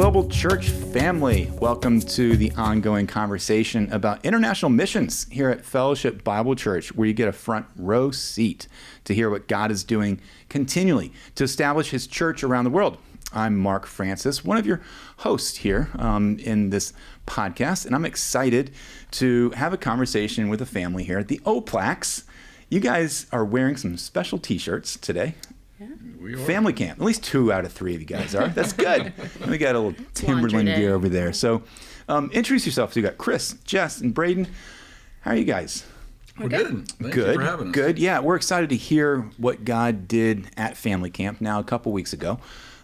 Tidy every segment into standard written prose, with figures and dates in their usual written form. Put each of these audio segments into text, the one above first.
Global Church family. Welcome to the ongoing conversation about international missions here at Fellowship Bible Church, where you get a front row seat to hear what God is doing continually to establish his church around the world. I'm Mark Francis, one of your hosts here in this podcast, and I'm excited to have a conversation with a family here at the Oplaks. You guys are wearing some special t-shirts today. We are. Family camp. At least 2 out of 3 of you guys are. That's good. We got a little Timberland gear over there. So introduce yourself. So you got Chris, Jess, and Braedan. How are you guys? We're good. Thank Good. you for having us. Good. Yeah, we're excited to hear what God did at family camp now a couple weeks ago.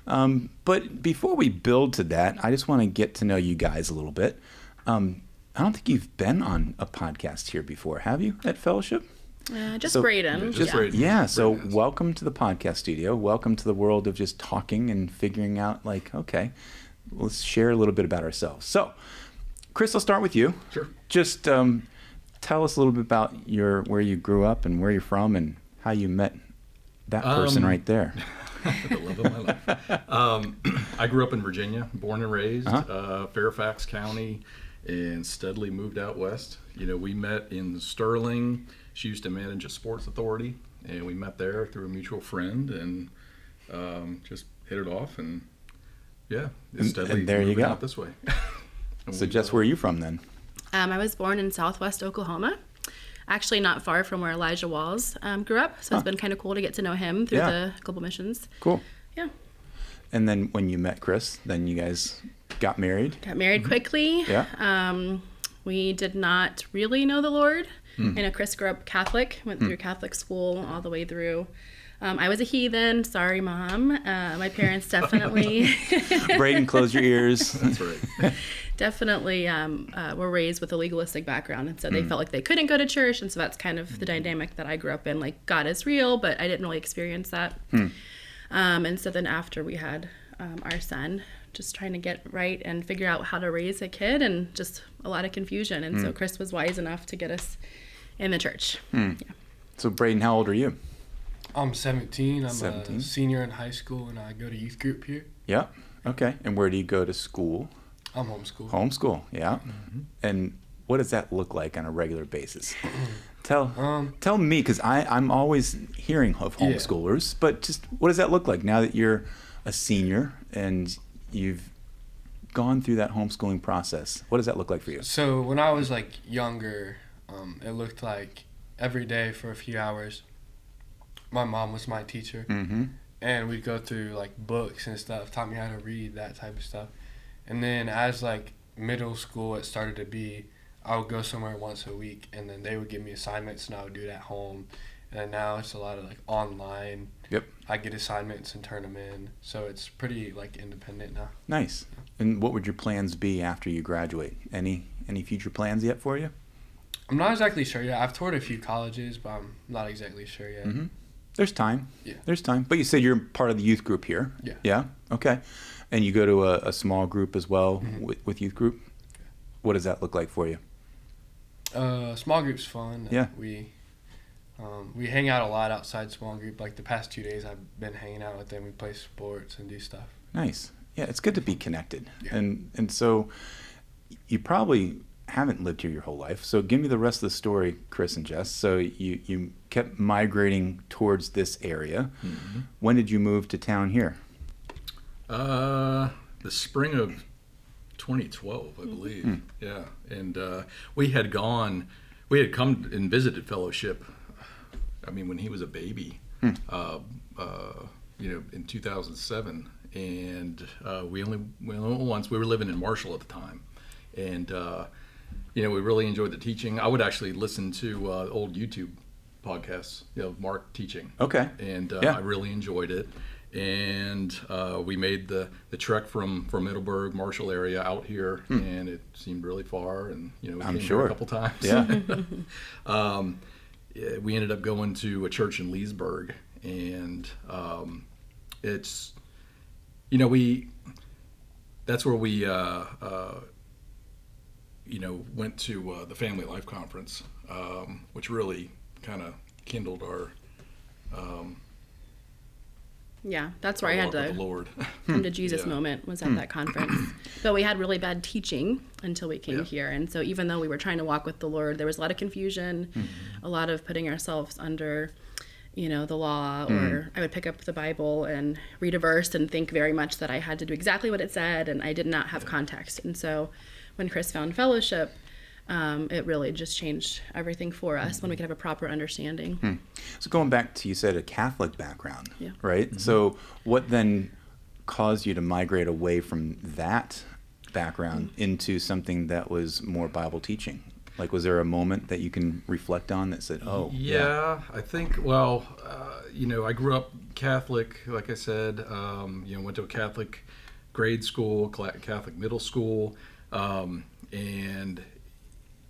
But before we build to that, I just want to get to know you guys a little bit. I don't think you've been on a podcast here before, have you, at Fellowship? Just Braedan. Just Braedan. Yeah, so Braedan. Welcome to the podcast studio. Welcome to the world of just talking and figuring out, like, okay, let's share a little bit about ourselves. So, Chris, I'll start with you. Sure. Just tell us a little bit about where you grew up and where you're from and how you met that person right there. The love of my life. I grew up in Virginia, born and raised, Fairfax County, and steadily moved out west. You know, we met in Sterling. She used to manage a sports authority, and we met there through a mutual friend, and just hit it off, and steadily and there you moving go. out this way. So, Jess, where are you from then? I was born in southwest Oklahoma, actually not far from where Elijah Walls grew up, so it's been kind of cool to get to know him through the Global Missions. Cool. Yeah. And then when you met Chris, then you guys got married? Got married quickly. Yeah. We did not really know the Lord. I know Chris grew up Catholic, went through Catholic school all the way through. I was a heathen. Sorry, Mom. My parents definitely... Braedan, close your ears. That's right. Definitely were raised with a legalistic background, and so they felt like they couldn't go to church, and so that's kind of the dynamic that I grew up in. Like, God is real, but I didn't really experience that. And so then after we had our son, just trying to get right and figure out how to raise a kid, and just a lot of confusion. And so Chris was wise enough to get us in the church. Yeah. So, Braedan, how old are you? I'm 17. I'm 17. a senior in high school, and I go to youth group here. Yeah. Okay. And where do you go to school? I'm homeschooled. Homeschool. Yeah. And what does that look like on a regular basis? Tell me, because I'm always hearing of homeschoolers, but just what does that look like now that you're a senior and you've gone through that homeschooling process? What does that look like for you? So when I was younger, it looked like every day for a few hours, my mom was my teacher, and we'd go through books and stuff, taught me how to read, that type of stuff. And then as middle school, it started to be, I would go somewhere once a week, and then they would give me assignments, and I would do it at home. And then now it's a lot of online. Yep. I get assignments and turn them in, so it's pretty independent now. Nice. And what would your plans be after you graduate? Any future plans yet for you? I'm not exactly sure yet. I've toured a few colleges, but I'm not exactly sure yet. There's time. Yeah. There's time. But you said you're part of the youth group here. Yeah. Yeah? Okay. And you go to a small group as well with youth group? What does that look like for you? Small group's fun. Yeah. We hang out a lot outside small group. The past 2 days I've been hanging out with them. We play sports and do stuff. Nice. Yeah, it's good to be connected. Yeah. And so you probably haven't lived here your whole life. So give me the rest of the story, Chris and Jess. So you kept migrating towards this area. When did you move to town here? The spring of 2012, I believe. Yeah. And we had come and visited Fellowship, when he was a baby, in 2007. And we only went once. We were living in Marshall at the time. And, we really enjoyed the teaching. I would actually listen to old YouTube podcasts, Mark teaching. Okay. And I really enjoyed it. And we made the trek from Middleburg, Marshall area out here, and it seemed really far. And we came here a couple times. Yeah. We ended up going to a church in Leesburg, and it's that's where we went to the Family Life Conference, which really kind of kindled our Yeah, that's where I walk had with to the Lord. come to Jesus Yeah. moment was at that conference. But we had really bad teaching until we came Yeah. here. And so even though we were trying to walk with the Lord, there was a lot of confusion, Mm-hmm. a lot of putting ourselves under, the law, or I would pick up the Bible and read a verse and think very much that I had to do exactly what it said, and I did not have context. And so when Chris found fellowship, it really just changed everything for us when we could have a proper understanding. So going back to, you said, a Catholic background, Yeah. right? Mm-hmm. So what then caused you to migrate away from that background into something that was more Bible teaching? Like, was there a moment that you can reflect on that said, oh, Yeah, I think, I grew up Catholic, like I said, went to a Catholic grade school, Catholic middle school, and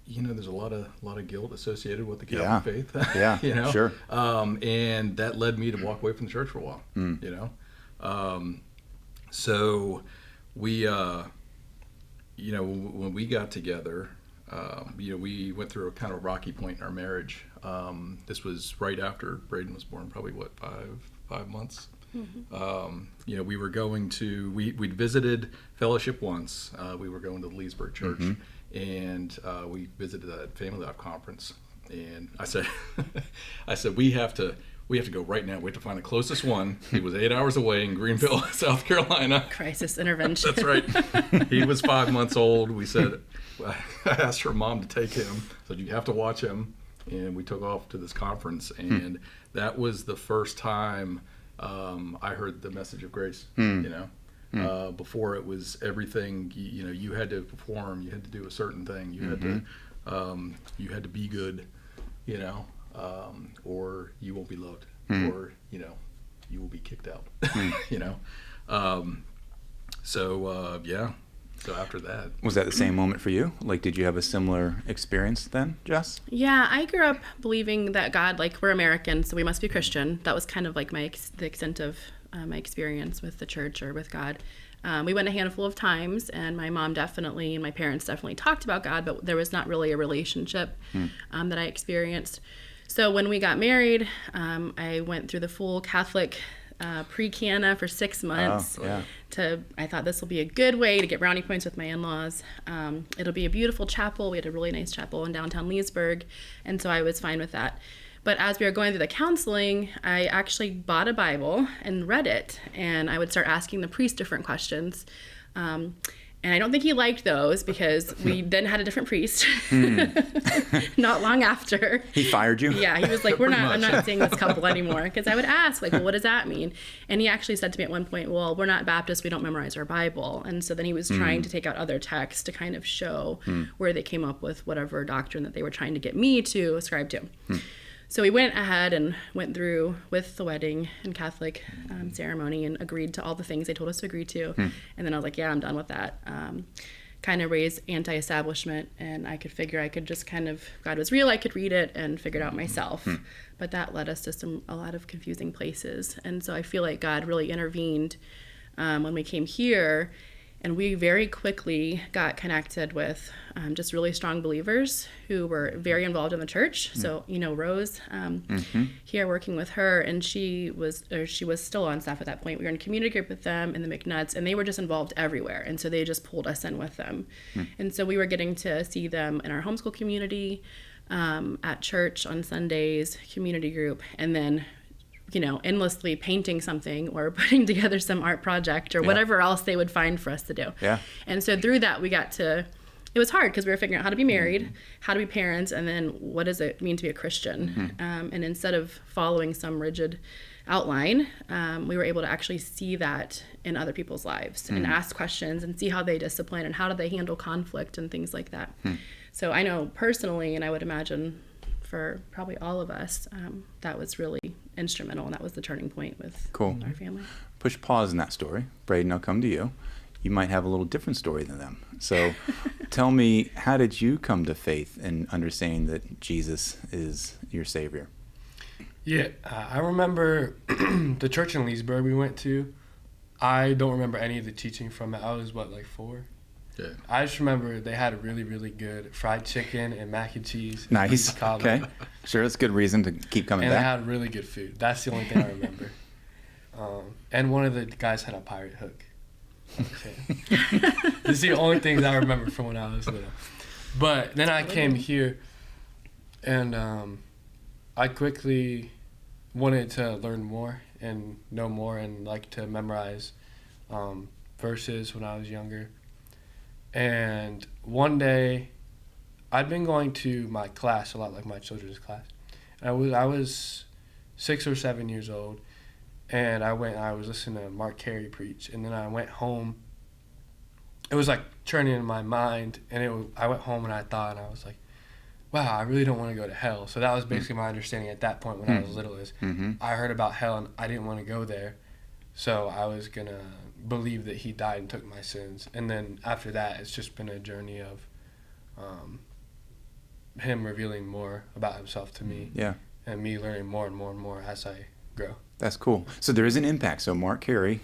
there's a lot of guilt associated with the Catholic faith. Yeah, sure. And that led me to walk away from the church for a while. So we, when we got together, we went through a kind of rocky point in our marriage. This was right after Braedan was born, probably 5 months. We were going to, we'd visited fellowship once. We were going to the Leesburg Church, and we visited a Family Life conference. And I said, we have to go right now. We have to find the closest one. He was 8 hours away in Greenville, South Carolina. Crisis intervention. That's right. He was 5 months old. We said, I asked her mom to take him. Said, you have to watch him. And we took off to this conference. And that was the first time I heard the message of grace. Before it was everything. You had to perform. You had to do a certain thing. You had to be good. Or you won't be loved, or you will be kicked out. So after that, Was that the same moment for you? Like, did you have a similar experience then, Jess? Yeah, I grew up believing that God, we're American, so we must be Christian. That was kind of like the extent of my experience with the church or with God. We went a handful of times, and my mom definitely and my parents definitely talked about God, but there was not really a relationship that I experienced. So when we got married, I went through the full Catholic pre-cana for 6 months. Oh, yeah. I thought this will be a good way to get brownie points with my in-laws. It'll be a beautiful chapel. We had a really nice chapel in downtown Leesburg, and so I was fine with that. But as we were going through the counseling, I actually bought a Bible and read it, and I would start asking the priest different questions. And I don't think he liked those, because we then had a different priest not long after. He fired you? Yeah, he was like, I'm not seeing this couple anymore. Because I would ask, well, what does that mean? And he actually said to me at one point, well, we're not Baptists, we don't memorize our Bible. And so then he was trying to take out other texts to kind of show where they came up with whatever doctrine that they were trying to get me to ascribe to. So we went ahead and went through with the wedding and Catholic ceremony and agreed to all the things they told us to agree to. And then I was like, yeah, I'm done with that. Kind of raised anti-establishment, and I could figure I could just God was real, I could read it and figure it out myself. But that led us to a lot of confusing places. And so I feel like God really intervened when we came here. And we very quickly got connected with just really strong believers who were very involved in the church. So, Rose, here working with her, and she was still on staff at that point. We were in a community group with them in the McNutts, and they were just involved everywhere. And so they just pulled us in with them. And so we were getting to see them in our homeschool community, at church on Sundays, community group, and then endlessly painting something or putting together some art project or whatever else they would find for us to do. Yeah. And so through that, it was hard, because we were figuring out how to be married, how to be parents, and then what does it mean to be a Christian? And instead of following some rigid outline, we were able to actually see that in other people's lives and ask questions and see how they discipline and how do they handle conflict and things like that. So I know personally, and I would imagine for probably all of us, that was really instrumental, and that was the turning point with our family. Push pause in that story. Braedan, I'll come to you. You might have a little different story than them. So tell me, how did you come to faith and understanding that Jesus is your Savior? Yeah, I remember the church in Leesburg we went to. I don't remember any of the teaching from it. I was, 4? yeah. I just remember they had really, really good fried chicken and mac and cheese. Nice. Okay. Sure, that's a good reason to keep coming and back. they had really good food. That's the only thing I remember. And one of the guys had a pirate hook. Okay. This is the only things I remember from when I was little. But then I came here, and I quickly wanted to learn more and know more and like to memorize verses when I was younger. And one day, I'd been going to my class a lot, like my children's class. I was 6 or 7 years old, and I was listening to Mark Carey preach, and then I went home. It was like churning in my mind, and I went home and I thought, and I was like, wow, I really don't want to go to hell. So that was basically my understanding at that point when I was little is I heard about hell and I didn't want to go there. So I was going to believe that he died and took my sins. And then after that, it's just been a journey of him revealing more about himself to me. Yeah. And me learning more and more and more as I grow. That's cool. So there is an impact. So Mark Carey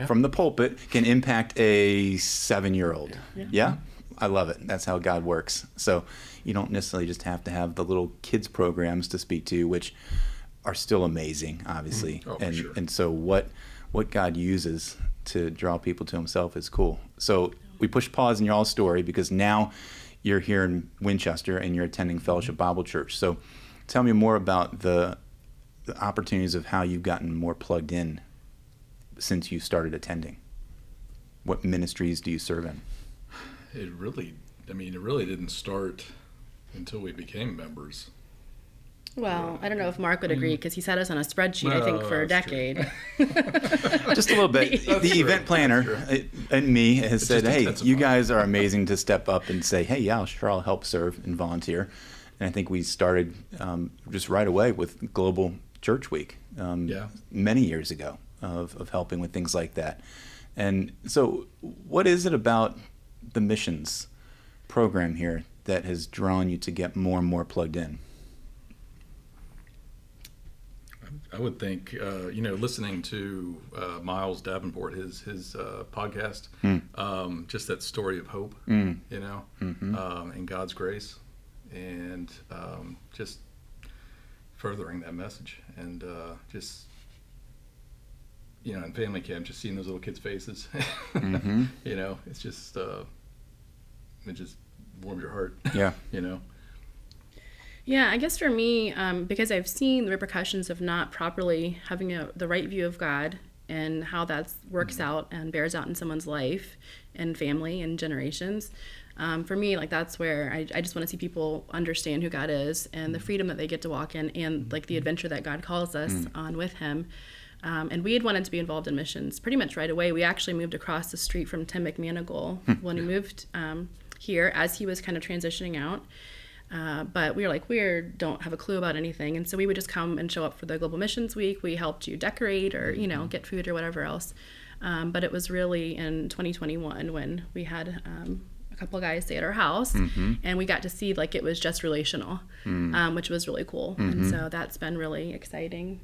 from the pulpit can impact a 7-year-old. Yeah? I love it. That's how God works. So you don't necessarily just have to have the little kids programs to speak to, which are still amazing, obviously. Oh, and sure. and so what God uses to draw people to himself is cool. So we push pause in your all story because now you're here in Winchester and you're attending Fellowship Bible Church. So tell me more about the opportunities of how you've gotten more plugged in since you started attending. What ministries do you serve in? It really didn't start until we became members. Well, I don't know if Mark would agree because he's had us on a spreadsheet, I think, for a that's decade. Just a little bit. The true. event planner and me has said, just hey, intensified. you guys are amazing to step up and say, hey, yeah, sure, I'll help serve and volunteer. And I think we started just right away with Global Church Week many years ago of helping with things like that. And so what is it about the missions program here that has drawn you to get more and more plugged in? I would think, listening to Miles Davenport, his podcast, just that story of hope, and God's grace, and just furthering that message, and in family camp, just seeing those little kids' faces, it's just it just warms your heart. Yeah. Yeah, I guess for me, because I've seen the repercussions of not properly having the right view of God and how that works out and bears out in someone's life and family and generations. For me, like that's where I just want to see people understand who God is and the freedom that they get to walk in and like the adventure that God calls us on with Him. And we had wanted to be involved in missions pretty much right away. We actually moved across the street from Tim McManigal when we moved here as he was kind of transitioning out. But we were like, we don't have a clue about anything. And so we would just come and show up for the Global Missions Week. We helped you decorate or, get food or whatever else. But it was really in 2021 when we had a couple of guys stay at our house and we got to see like it was just relational, which was really cool. And so that's been really exciting.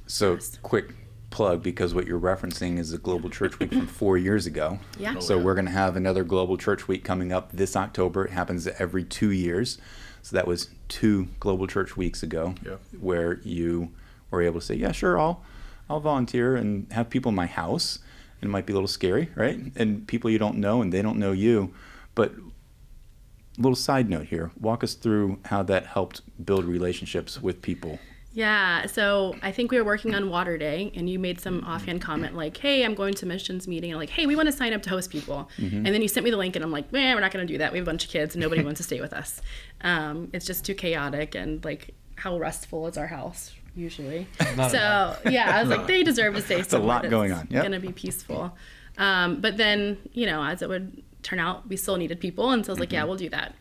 So quick plug, because what you're referencing is the Global Church Week from 4 years ago. Yeah. So we're going to have another Global Church Week coming up this October. It happens every 2 years. So that was 2 Global Church Weeks ago where you were able to say, yeah, sure, I'll volunteer and have people in my house. And it might be a little scary, right? And people you don't know and they don't know you. But a little side note here. Walk us through how that helped build relationships with people. Yeah, so I think we were working on Water Day, and you made some offhand comment like, hey, I'm going to missions meeting, and like, hey, we want to sign up to host people. And then you sent me the link, and I'm like, we're not going to do that. We have a bunch of kids, and nobody wants to stay with us. It's just too chaotic, and like, how restful is our house usually? So, yeah, I was like, they deserve to stay somewhere. A lot going on. It's going to be peaceful. But then, as it would turn out, we still needed people, and so I was like, yeah, we'll do that.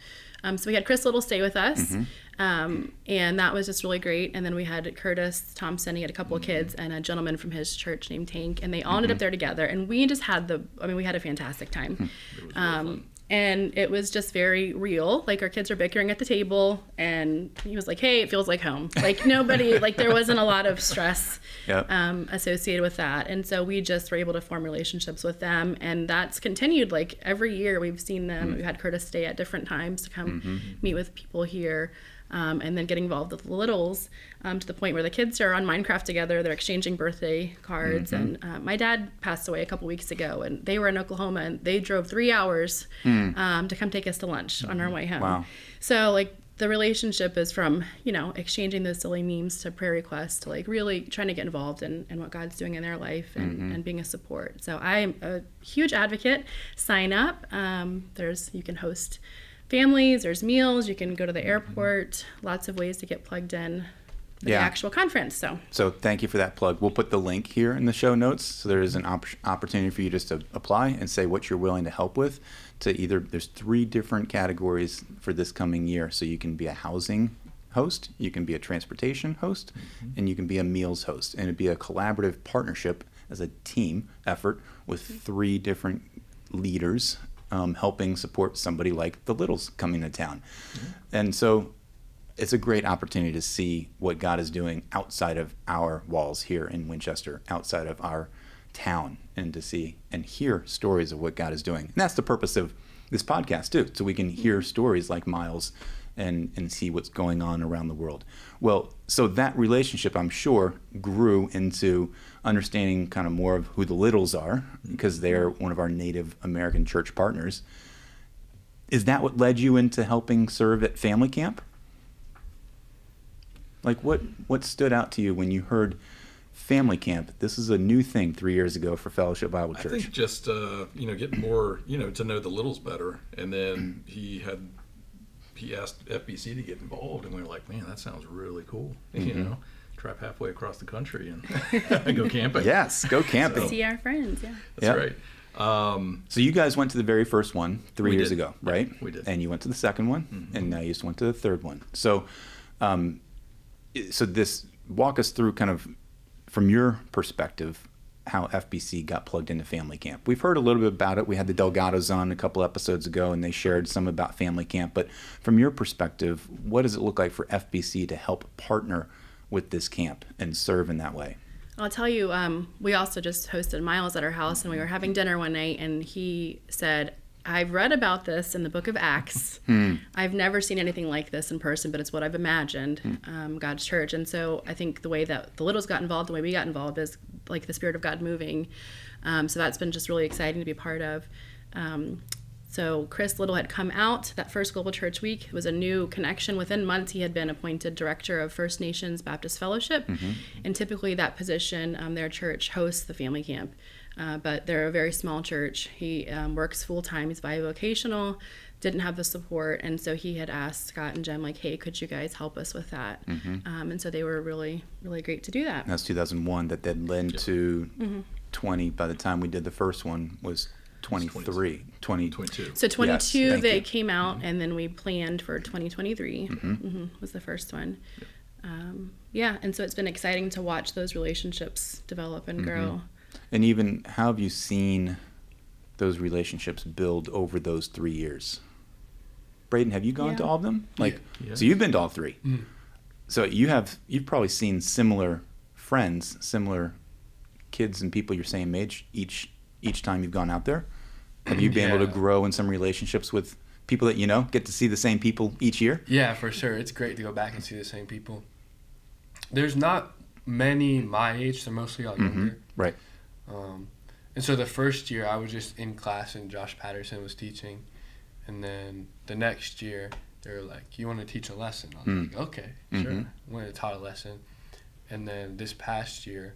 So we had Chris Little stay with us, and that was just really great. And then we had Curtis Thompson, he had a couple of kids, and a gentleman from his church named Tank, and they all ended up there together. And we just had we had a fantastic time. It was really fun. And it was just very real. Like our kids are bickering at the table, and he was like, hey, it feels like home. Like nobody, like there wasn't a lot of stress associated with that. And so we just were able to form relationships with them. And that's continued. Like every year we've seen them. We had Curtis stay at different times to come meet with people here. and then getting involved with the littles to the point where the kids are on Minecraft together. They're exchanging birthday cards. And my dad passed away a couple weeks ago, and they were in Oklahoma, and they drove 3 hours to come take us to lunch on our way home. Wow. So like the relationship is from, exchanging those silly memes to prayer requests to like really trying to get involved in what God's doing in their life and being a support. So I'm a huge advocate. Sign up. You can host families, there's meals, you can go to the airport, lots of ways to get plugged in for the actual conference. So thank you for that plug. We'll put the link here in the show notes. So there is an opportunity for you just to apply and say what you're willing to help with. There's 3 different categories for this coming year. So you can be a housing host, you can be a transportation host, and you can be a meals host. And it'd be a collaborative partnership as a team effort with 3 different leaders helping support somebody like the Littles coming to town. And so it's a great opportunity to see what God is doing outside of our walls here in Winchester, outside of our town, and to see and hear stories of what God is doing. And that's the purpose of this podcast too, so we can hear stories like Miles and see what's going on around the world. Well, so that relationship, I'm sure, grew into understanding kind of more of who the Littles are, because they're one of our Native American church partners. Is that what led you into helping serve at family camp? Like what stood out to you when you heard family camp? This is a new thing 3 years ago for Fellowship Bible Church. I think just getting more to know the Littles better, and then he asked FBC to get involved, and we were like, man, that sounds really cool. Drive halfway across the country and go camping. Yes, go camping. See our friends. Yeah, that's right. So you guys went to the very first one 3 years ago, right? We did. And you went to the second one, and now you just went to the third one. So, walk us through kind of from your perspective how FBC got plugged into family camp. We've heard a little bit about it. We had the Delgados on a couple episodes ago, and they shared some about family camp. But from your perspective, what does it look like for FBC to help partner with this camp and serve in that way? I'll tell you, we also just hosted Miles at our house, and we were having dinner one night, and he said, I've read about this in the book of Acts. I've never seen anything like this in person, but it's what I've imagined, God's church. And so I think the way that the Littles got involved, the way we got involved is like the Spirit of God moving. So that's been just really exciting to be part of. So Chris Little had come out that first Global Church Week. It was a new connection. Within months, he had been appointed director of First Nations Baptist Fellowship. And typically that position, their church hosts the family camp. But they're a very small church. He works full-time. He's bivocational, didn't have the support. And so he had asked Scott and Jem, like, hey, could you guys help us with that? And so they were really, really great to do that. That's 2001. That then led to 20. By the time we did the first one was 23. 22. So 22, yes, they came out, and then we planned for 2023 was the first one. And so it's been exciting to watch those relationships develop and grow. And even how have you seen those relationships build over those 3 years? Braedan, have you gone to all of them? So you've been to all 3. So you've probably seen similar friends, similar kids and people your same age each time you've gone out there. Have you been able to grow in some relationships with people that get to see the same people each year? Yeah, for sure. It's great to go back and see the same people. There's not many my age. They're mostly all younger. Right. And so the first year I was just in class and Josh Patterson was teaching. And then the next year they were like, you want to teach a lesson? I was like, okay, sure. I went and taught a lesson. And then this past year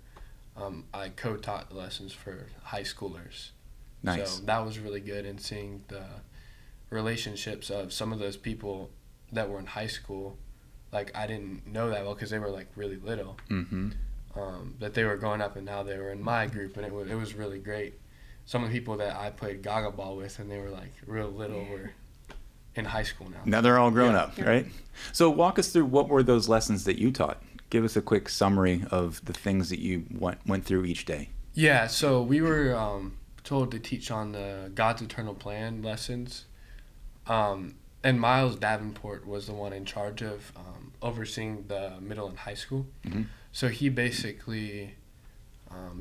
I co-taught the lessons for high schoolers. Nice. So that was really good, and seeing the relationships of some of those people that were in high school. Like, I didn't know that well because they were like really little. That they were growing up, and now they were in my group, and it was really great. Some of the people that I played gaga ball with and they were like real little were in high school now. Now they're all grown up, right? So walk us through, what were those lessons that you taught? Give us a quick summary of the things that you went through each day. Yeah, so we were told to teach on the God's Eternal Plan lessons. And Miles Davenport was the one in charge of overseeing the middle and high school. So he basically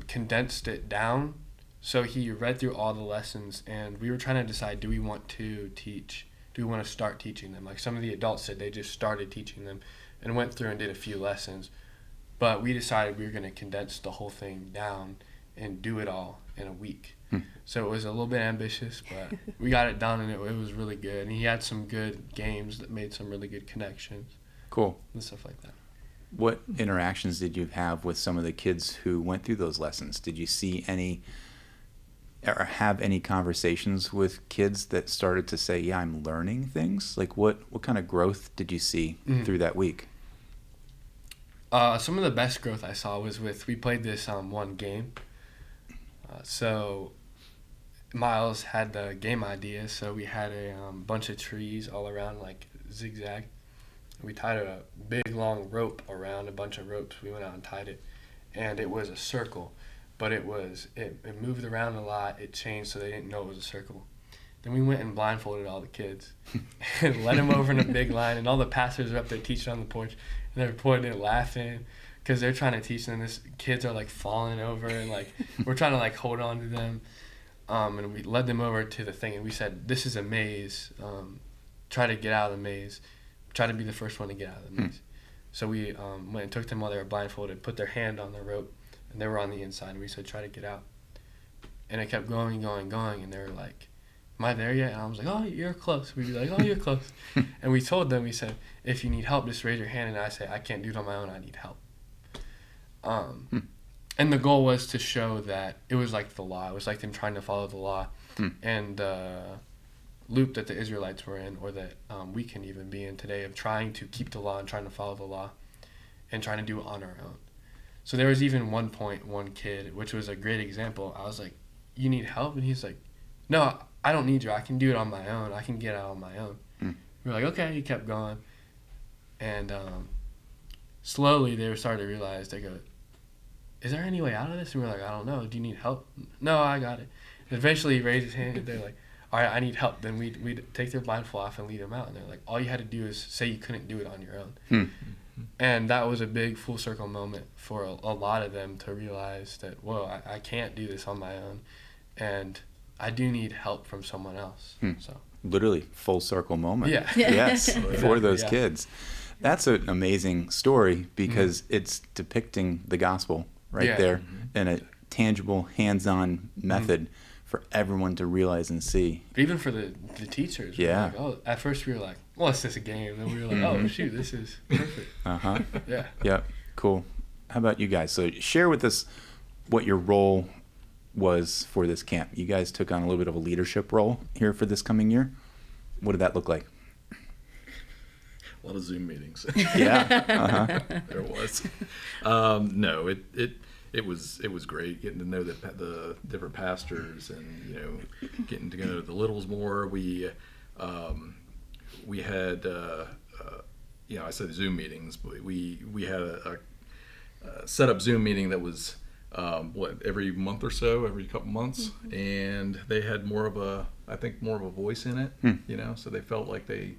condensed it down. So he read through all the lessons, and we were trying to decide, do we want to teach do we want to start teaching them? Like some of the adults said they just started teaching them and went through and did a few lessons. But we decided we were going to condense the whole thing down and do it all in a week. So it was a little bit ambitious, but we got it done, and it was really good. And he had some good games that made some really good connections. Cool. And stuff like that. What interactions did you have with some of the kids who went through those lessons? Did you see any or have any conversations with kids that started to say, yeah, I'm learning things? Like what kind of growth did you see through that week? Some of the best growth I saw was we played this one game. So Miles had the game idea, so we had a bunch of trees all around, like zigzag. We tied a big long rope around a bunch of ropes. We went out and tied it, and it was a circle, but it moved around a lot. It changed, so they didn't know it was a circle. Then we went and blindfolded all the kids and led them over in a big line, and all the pastors were up there teaching on the porch, and they're pointing and laughing because they're trying to teach them. This kids are like falling over, and like we're trying to like hold on to them. And we led them over to the thing, and we said, "This is a maze. Try to get out of the maze. Try to be the first one to get out of the maze." So we went and took them while they were blindfolded, put their hand on the rope, and they were on the inside. And we said, "Try to get out." And it kept going, going, going, and they were like, "Am I there yet?" And I was like, "Oh, you're close." We'd be like, "Oh, you're close." And we told them, we said, "If you need help, just raise your hand." And I say, "I can't do it on my own. I need help." And the goal was to show that it was like the law. It was like them trying to follow the law and loop that the Israelites were in, or that we can even be in today, of trying to keep the law and trying to follow the law and trying to do it on our own. So there was even one kid, which was a great example. I was like, "You need help?" And he's like, "No, I don't need you. I can do it on my own. I can get out on my own." We were like, "Okay." He kept going. And slowly they were starting to realize, they go, "Is there any way out of this?" And we were like, "I don't know. Do you need help?" "No, I got it." And eventually he raised his hand, and they're like, "All right, I need help." Then we'd take their blindfold off and lead them out. And they're like, all you had to do is say you couldn't do it on your own. And that was a big full circle moment for a lot of them to realize that, whoa, I can't do this on my own. And I do need help from someone else. So Literally full circle moment. Yeah. Yes, for those Yeah. kids. That's an amazing story because it's depicting the gospel right there in a tangible, hands-on method for everyone to realize and see. Even for the teachers. We were Yeah. like, oh, at first we were like, well, it's just a game. Then we were like, oh, shoot, this is perfect. Yeah. Yep. Cool. How about you guys? So share with us what your role was for this camp. You guys took on a little bit of a leadership role here for this coming year. What did that look like? A lot of Zoom meetings. Yeah. There was. No, it was great getting to know the different pastors, and getting to know the littles more. We had I said Zoom meetings, but we had a set up Zoom meeting that was every month or so, every couple months, and they had more of a voice in it. So they felt like they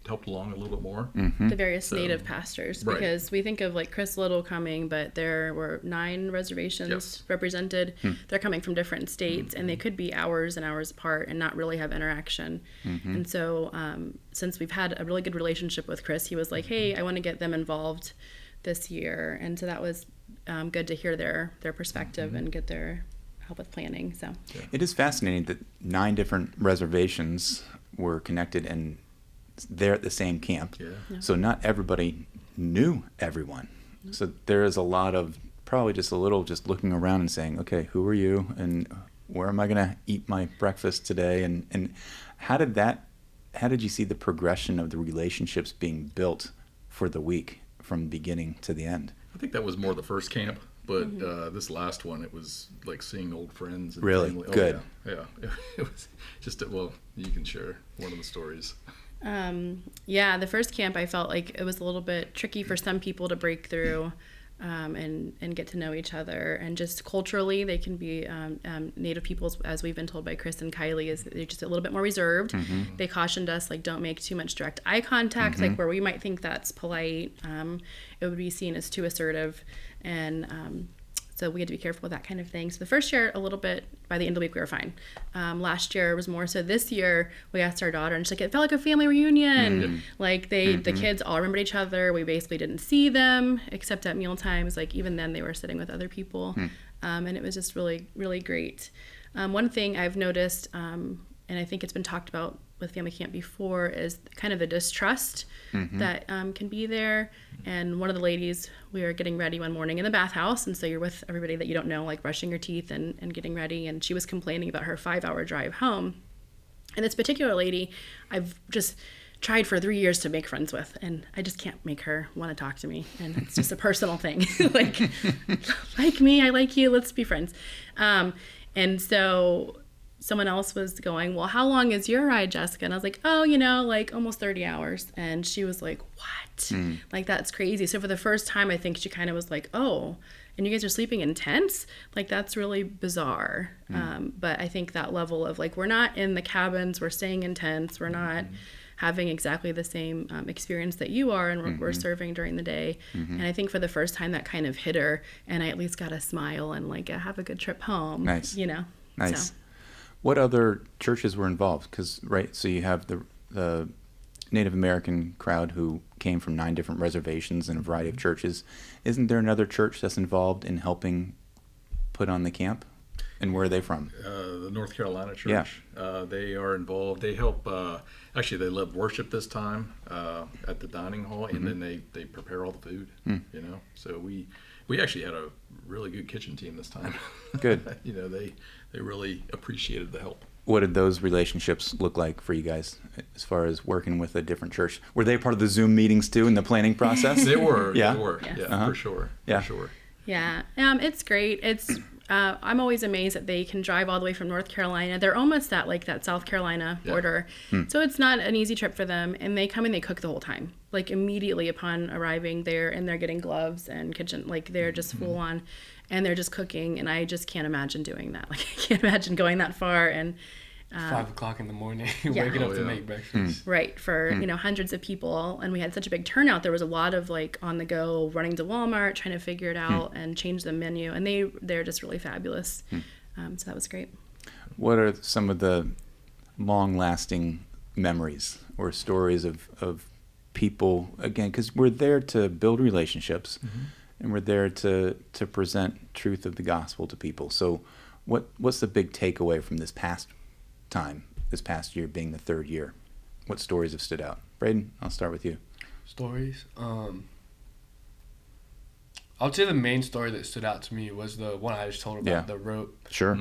helped along a little bit more. The various native pastors, because we think of like Chris Little coming, but there were 9 reservations represented. They're coming from different states, and they could be hours and hours apart and not really have interaction. And so since we've had a really good relationship with Chris, he was like, hey, I want to get them involved this year. And so that was good to hear their perspective and get their help with planning. So It is fascinating that 9 different reservations were connected and they're at the same camp. Yeah. So not everybody knew everyone. So there is a lot of probably just looking around and saying, okay, who are you and where am I going to eat my breakfast today? And how did you see the progression of the relationships being built for the week from beginning to the end? I think that was more the first camp, but this last one, it was like seeing old friends. And Really? family. Good. Yeah. It was just, you can share one of the stories. The first camp, I felt like it was a little bit tricky for some people to break through and get to know each other. And just culturally, they can be Native peoples, as we've been told by Chris and Kylie, they're just a little bit more reserved. They cautioned us, like, don't make too much direct eye contact, like where we might think that's polite. It would be seen as too assertive. And So we had to be careful with that kind of thing. So the first year, a little bit, by the end of the week, we were fine. Last year was more so. This year, we asked our daughter, and she's like, it felt like a family reunion. Like the kids all remembered each other. We basically didn't see them except at meal times. Like even then, they were sitting with other people, and it was just really, really great. One thing I've noticed, and I think it's been talked about with family camp before, is kind of the distrust that can be there. And one of the ladies, we were getting ready one morning in the bathhouse, and so you're with everybody that you don't know, like brushing your teeth and getting ready, and she was complaining about her 5-hour drive home. And this particular lady, I've just tried for 3 years to make friends with, and I just can't make her want to talk to me, and it's just a personal thing. like me, I like you, let's be friends. And so someone else was going, well, how long is your ride, Jessica? And I was like, oh, like almost 30 hours. And she was like, what? Like, that's crazy. So for the first time, I think she kind of was like, oh, and you guys are sleeping in tents? Like, that's really bizarre. But I think that level of like, we're not in the cabins, we're staying in tents, we're not having exactly the same experience that you are, and we're serving during the day. And I think for the first time that kind of hit her, and I at least got a smile and like, have a good trip home. Nice. Nice. So. What other churches were involved? Because, right, so you have the Native American crowd who came from 9 different reservations and a variety of churches. Isn't there another church that's involved in helping put on the camp? And where are they from? The North Carolina church. Yeah. They are involved. They help, actually they led worship this time at the dining hall, and then they prepare all the food, So we actually had a really good kitchen team this time. Good. They really appreciated the help. What did those relationships look like for you guys as far as working with a different church? Were they part of the Zoom meetings too in the planning process? They were. Yeah. They were. Yes. Yeah, for sure. Yeah. For sure. Yeah. It's great. It's I'm always amazed that they can drive all the way from North Carolina. They're almost at like that South Carolina border. So it's not an easy trip for them. And they come and they cook the whole time. Like immediately upon arriving there, and they're getting gloves and kitchen, like they're just full on, and they're just cooking. And I just can't imagine doing that. Like I can't imagine going that far and 5 o'clock in the morning, waking up to make breakfast. Right, for hundreds of people, and we had such a big turnout. There was a lot of like on the go, running to Walmart, trying to figure it out and change the menu, and they're just really fabulous. So that was great. What are some of the long-lasting memories or stories of people, again, because we're there to build relationships, and we're there to present truth of the gospel to people. So what's the big takeaway from this past year being the 3rd year? What stories have stood out? Braedan, I'll start with you. Stories? I would say the main story that stood out to me was the one I just told about, the rope. Sure.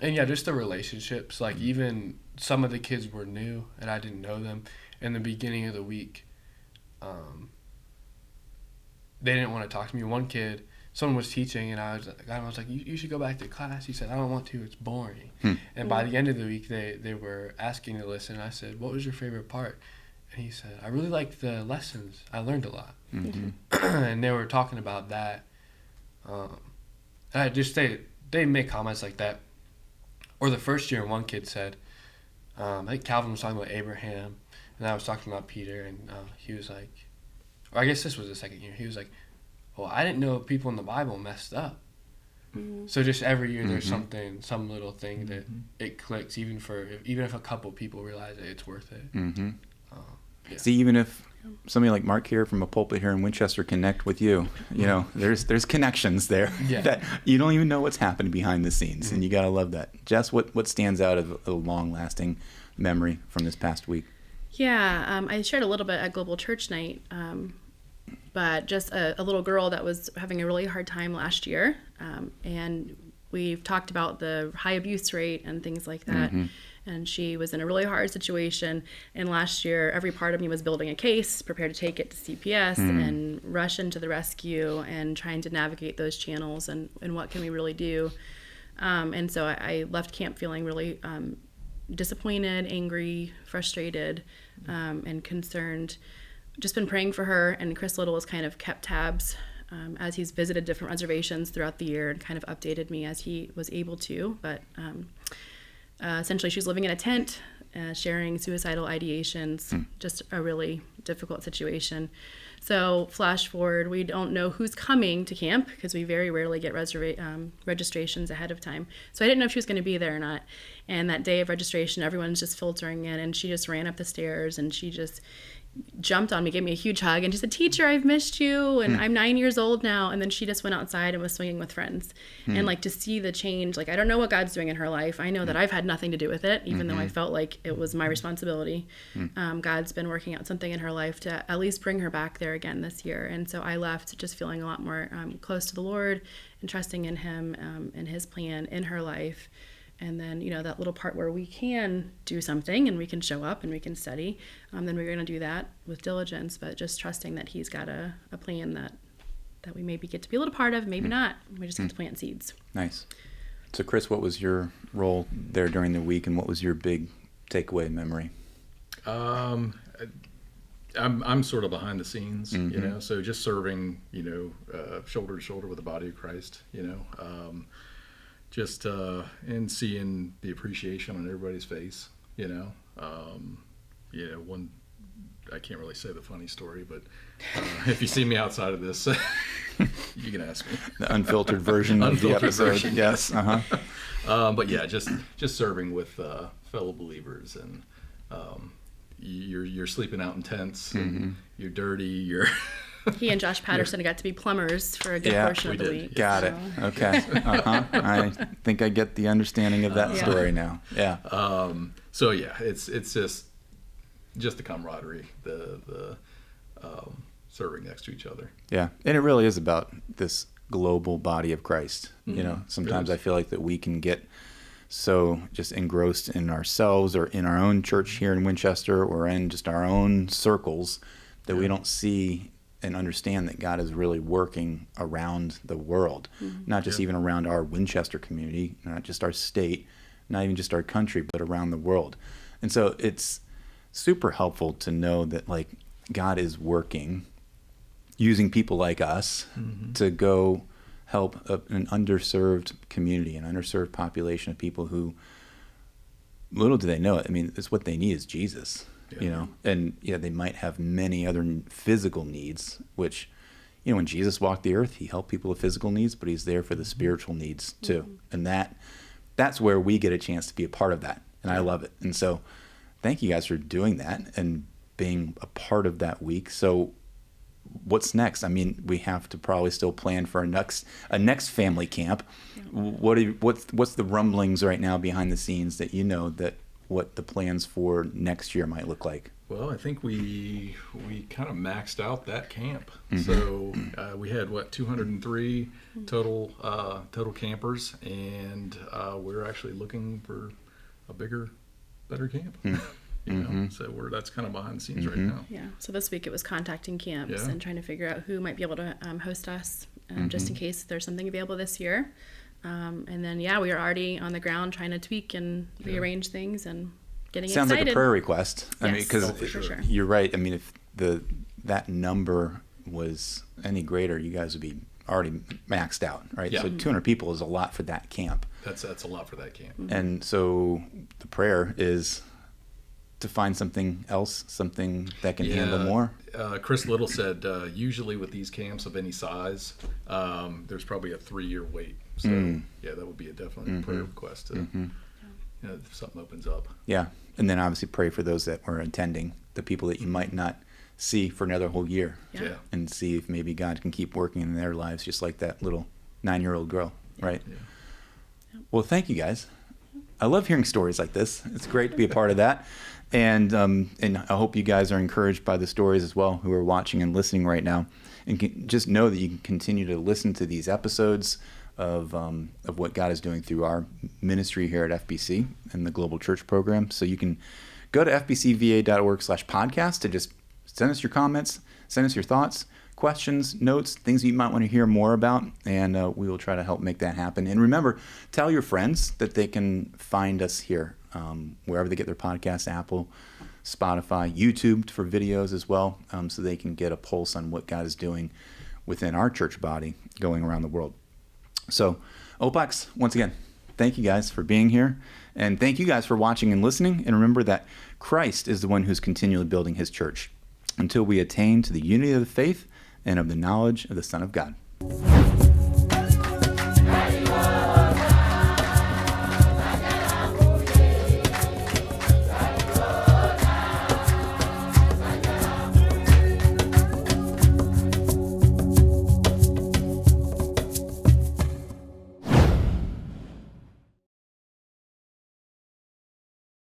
And yeah, just the relationships. Like even some of the kids were new and I didn't know them. In the beginning of the week, they didn't want to talk to me. One kid, someone was teaching, and I was like, you should go back to class. He said, I don't want to. It's boring. And by the end of the week, they were asking to listen. I said, what was your favorite part? And he said, I really liked the lessons. I learned a lot. And they were talking about that. And I just they make comments like that. Or the first year, one kid said, I think Calvin was talking about Abraham, and I was talking about Peter, and he was like, or I guess this was the second year. He was like, well, I didn't know people in the Bible messed up. So just every year there's some little thing that it clicks, even if a couple people realize it, it's worth it. See, even if somebody like Mark here from a pulpit here in Winchester connect with you, there's connections there that you don't even know what's happening behind the scenes, and you gotta love that. Jess, what stands out of a long-lasting memory from this past week? Yeah, I shared a little bit at Global Church Night, but just a little girl that was having a really hard time last year, and we've talked about the high abuse rate and things like that. And she was in a really hard situation. And last year, every part of me was building a case, prepared to take it to CPS and rush into the rescue and trying to navigate those channels and what can we really do. And so I left camp feeling really disappointed, angry, frustrated, and concerned. Just been praying for her, and Chris Little has kind of kept tabs as he's visited different reservations throughout the year and kind of updated me as he was able to. But essentially she was living in a tent, sharing suicidal ideations, just a really difficult situation. So flash forward, we don't know who's coming to camp because we very rarely get registrations ahead of time. So I didn't know if she was going to be there or not. And that day of registration, everyone's just filtering in, and she just ran up the stairs and she just jumped on me, gave me a huge hug, and she said, "Teacher, I've missed you, and I'm 9 years old now." And then she just went outside and was swinging with friends. And like to see the change, like I don't know what God's doing in her life. I know that I've had nothing to do with it, even though I felt like it was my responsibility. God's been working out something in her life to at least bring her back there again this year. And so I left just feeling a lot more close to the Lord and trusting in Him and His plan in her life. And then, that little part where we can do something and we can show up and we can study, then we're going to do that with diligence, but just trusting that He's got a plan that we maybe get to be a little part of, maybe not. We just get to plant seeds. Nice. So, Chris, what was your role there during the week, and what was your big takeaway memory? I'm sort of behind the scenes, so just serving, shoulder to shoulder with the body of Christ, just and seeing the appreciation on everybody's face, one, I can't really say the funny story, but if you see me outside of this, you can ask me. The unfiltered version of the episode. Version. Yes. But yeah, just serving with fellow believers, and you're sleeping out in tents, and you're dirty, you're He and Josh Patterson got to be plumbers for a good portion of the week. Got it. Okay. I think I get the understanding of that story now. Yeah. So yeah, it's just the camaraderie, the serving next to each other. Yeah, and it really is about this global body of Christ. Sometimes I feel like that we can get so just engrossed in ourselves or in our own church here in Winchester or in just our own circles that we don't see and understand that God is really working around the world, not just even around our Winchester community, not just our state, not even just our country, but around the world. And so it's super helpful to know that like God is working using people like us to go help an underserved community, an underserved population of people who, little do they know it, I mean, it's what they need is Jesus. And they might have many other physical needs, which, when Jesus walked the earth, He helped people with physical needs, but He's there for the spiritual needs too. And that's where we get a chance to be a part of that. And I love it. And so thank you guys for doing that and being a part of that week. So what's next? I mean, we have to probably still plan for a next family camp. What's the rumblings right now behind the scenes that that what the plans for next year might look like? Well, I think we kind of maxed out that camp. So we had 203 total campers, and we're actually looking for a bigger, better camp. So that's kind of behind the scenes right now. Yeah. So this week it was contacting camps and trying to figure out who might be able to host us, just in case there's something available this year. And then, we are already on the ground trying to tweak and rearrange things and getting Sounds excited. Like a prayer request. I mean, because sure. You're right. I mean, if that number was any greater, you guys would be already maxed out, right? Yeah. So 200 people is a lot for that camp. That's a lot for that camp. And so the prayer is to find something else, something that can handle more. Chris Little said usually with these camps of any size, there's probably a 3-year wait. So that would be definitely a prayer request if something opens up. Yeah, and then obviously pray for those that were attending, the people that you might not see for another whole year, and see if maybe God can keep working in their lives, just like that little 9-year-old girl, right? Yeah. Well, thank you guys. I love hearing stories like this. It's great to be a part of that. And I hope you guys are encouraged by the stories as well, who are watching and listening right now. And just know that you can continue to listen to these episodes of what God is doing through our ministry here at FBC and the Global Church Program. So you can go to fbcva.org/podcast to just send us your comments, send us your thoughts, questions, notes, things you might want to hear more about, and we will try to help make that happen. And remember, tell your friends that they can find us here wherever they get their podcasts, Apple, Spotify, YouTube for videos as well, so they can get a pulse on what God is doing within our church body going around the world. So, Oplaks, once again, thank you guys for being here. And thank you guys for watching and listening. And remember that Christ is the one who's continually building his church until we attain to the unity of the faith and of the knowledge of the Son of God.